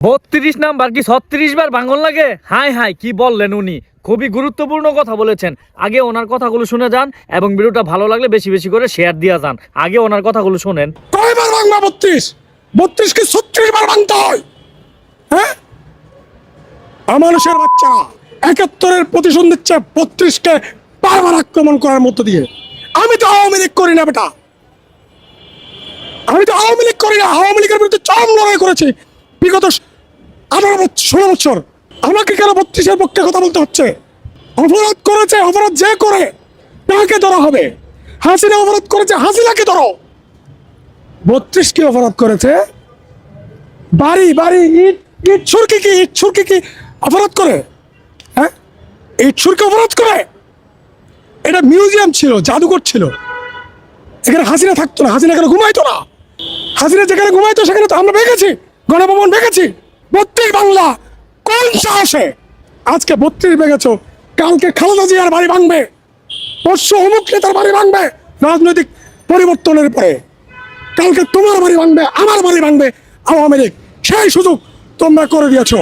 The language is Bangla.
32 নাম্বার কি 36 বার ভাঙন লাগে? হাই হাই কি বললেন উনি, খুবই গুরুত্বপূর্ণ কথা বলেছেন। আগে ওনার কথাগুলো শুনে যান এবং ভিডিওটা ভালো লাগলে বেশি বেশি করে শেয়ার দিয়ে যান। আগে ওনার কথাগুলো শুনেন। কয়বার ভাঙবা 32 কি 36 বার ভাঙতে হয়? হ্যাঁ, আমানুষের বাচ্চা 71-এর প্রতিশোধ দিচ্ছে 32-কে বারবার আক্রমণ করার মধ্য দিয়ে। আমি তো আওয়ামী লীগ করি না বেটা, আমি তো আওয়ামী লীগ করি না। আওয়ামী লীগের বিরুদ্ধে চরম লড়াই করেছি বিগত 16 বছর। আমাকে কেন 32-এর পক্ষে কথা বলতে হচ্ছে? অপরাধ করেছে, অপরাধ যে করে তাকে ধরা হবে। হাসিনা অপরাধ করেছে, হাসিনাকে ধরো। 32 কি অপরাধ করেছে? বাড়ি বাড়ি ইট ইট ছুরকি কি অপরাধ করে? হ্যাঁ, ইট ছুরকি অপরাধ করে? এটা মিউজিয়াম ছিল, জাদুঘর ছিল। এখানে হাসিনা থাকতো না, হাসিনা এখানে ঘুমাইতো না। হাসিনা যেখানে ঘুমাইতো সেখানে তো আমরা ভেঙেছি, গণভবন ভেঙেছি। 32 বাংলা কোন সাহসে আজকে 32 ভেঙেছো? কালকে খালেদা জিয়ার বাড়ি ভাঙবে, পরশু অমুক নেতার বাড়ি ভাঙবে রাজনৈতিক পরিবর্তনের পরে। কালকে তোমার বাড়ি ভাঙবে, আমার বাড়ি ভাঙবে আওয়ামী লীগ। সেই সুযোগ তোমরা করে দিয়েছো।